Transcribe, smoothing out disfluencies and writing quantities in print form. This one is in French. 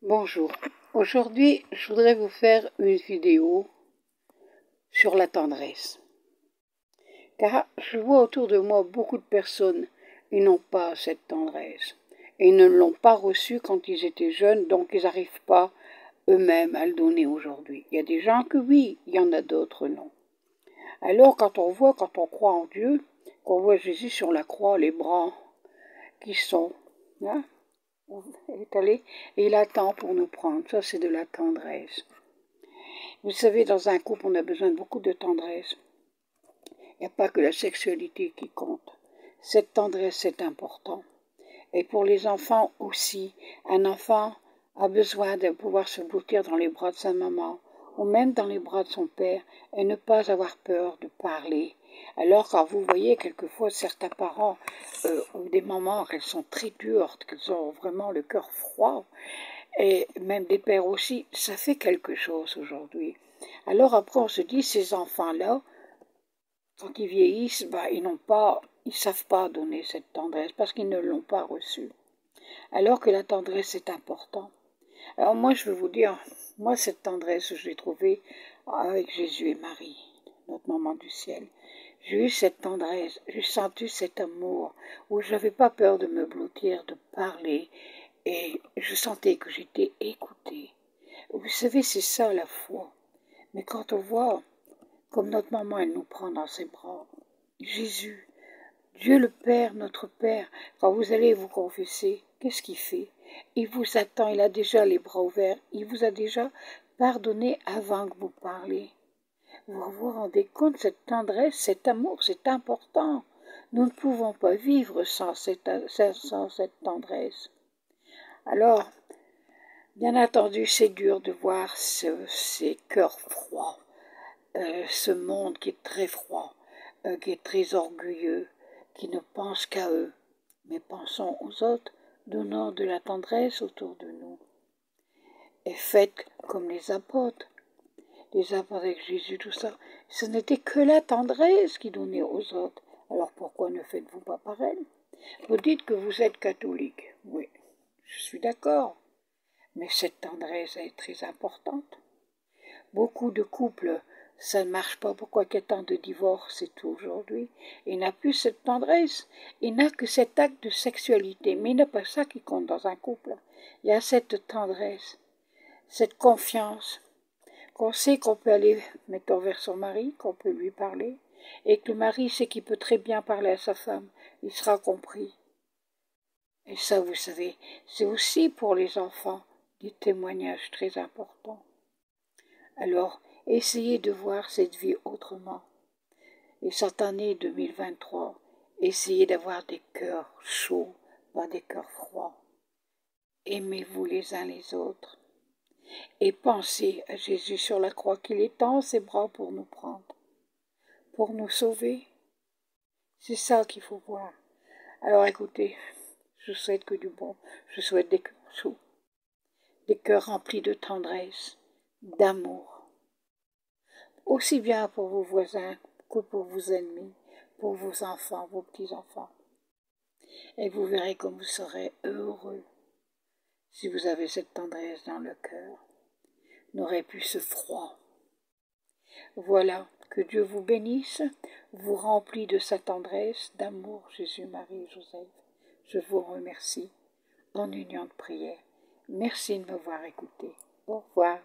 Bonjour, aujourd'hui je voudrais vous faire une vidéo sur la tendresse. Car je vois autour de moi beaucoup de personnes qui n'ont pas cette tendresse. Et ils ne l'ont pas reçue quand ils étaient jeunes, donc ils n'arrivent pas eux-mêmes à le donner aujourd'hui. Il y a des gens que oui, il y en a d'autres non. Alors quand on croit en Dieu, qu'on voit Jésus sur la croix, les bras qui sont là, étalés, et il attend pour nous prendre. Ça, c'est de la tendresse. Vous savez, dans un couple, on a besoin de beaucoup de tendresse. Il n'y a pas que la sexualité qui compte. Cette tendresse, c'est important. Et pour les enfants aussi, un enfant a besoin de pouvoir se blottir dans les bras de sa maman ou même dans les bras de son père et ne pas avoir peur de parler. Alors quand vous voyez quelquefois certains parents ou des mamans qu'elles sont très dures, qu'elles ont vraiment le cœur froid, et même des pères aussi, ça fait quelque chose aujourd'hui. Alors après on se dit, ces enfants-là, quand ils vieillissent, ils savent pas donner cette tendresse parce qu'ils ne l'ont pas reçue. Alors que la tendresse est importante. Alors moi je veux vous dire, moi cette tendresse je l'ai trouvée avec Jésus et Marie, notre maman du ciel. J'ai eu cette tendresse, j'ai senti cet amour où je n'avais pas peur de me blottir, de parler, et je sentais que j'étais écoutée. Vous savez, c'est ça la foi. Mais quand on voit comme notre maman, elle nous prend dans ses bras, Jésus, Dieu le Père, notre Père, quand vous allez vous confesser, qu'est-ce qu'il fait? Il vous attend, il a déjà les bras ouverts, il vous a déjà pardonné avant que vous parliez. Vous vous rendez compte, cette tendresse, cet amour, c'est important. Nous ne pouvons pas vivre sans cette tendresse. Alors, bien entendu, c'est dur de voir ces cœurs froids, ce monde qui est très froid, qui est très orgueilleux, qui ne pense qu'à eux. Mais pensons aux autres, donnons de la tendresse autour de nous. Et faites comme les apôtres avec Jésus, tout ça. Ce n'était que la tendresse qui donnait aux autres. Alors pourquoi ne faites-vous pas pareil? Vous dites que vous êtes catholique. Oui, je suis d'accord. Mais cette tendresse est très importante. Beaucoup de couples, ça ne marche pas. Pourquoi qu'il y a tant de divorces et tout aujourd'hui? Il n'a plus cette tendresse. Il n'a que cet acte de sexualité. Mais il n'a pas ça qui compte dans un couple. Il y a cette tendresse, cette confiance, qu'on sait qu'on peut aller, mettons, vers son mari, qu'on peut lui parler, et que le mari sait qu'il peut très bien parler à sa femme. Il sera compris. Et ça, vous savez, c'est aussi pour les enfants des témoignages très importants. Alors, essayez de voir cette vie autrement. Et cette année 2023, essayez d'avoir des cœurs chauds, pas des cœurs froids. Aimez-vous les uns les autres. Et pensez à Jésus sur la croix, qu'il étend ses bras pour nous prendre, pour nous sauver. C'est ça qu'il faut voir. Alors écoutez, je souhaite que du bon, je souhaite des cœurs chauds, des cœurs remplis de tendresse, d'amour, aussi bien pour vos voisins que pour vos ennemis, pour vos enfants, vos petits-enfants. Et vous verrez comme vous serez heureux si vous avez cette tendresse dans le cœur. N'aurait plus ce froid. Voilà, que Dieu vous bénisse, vous remplit de sa tendresse, d'amour, Jésus, Marie et Joseph. Je vous remercie en union de prière. Merci de m'avoir écouté. Au revoir.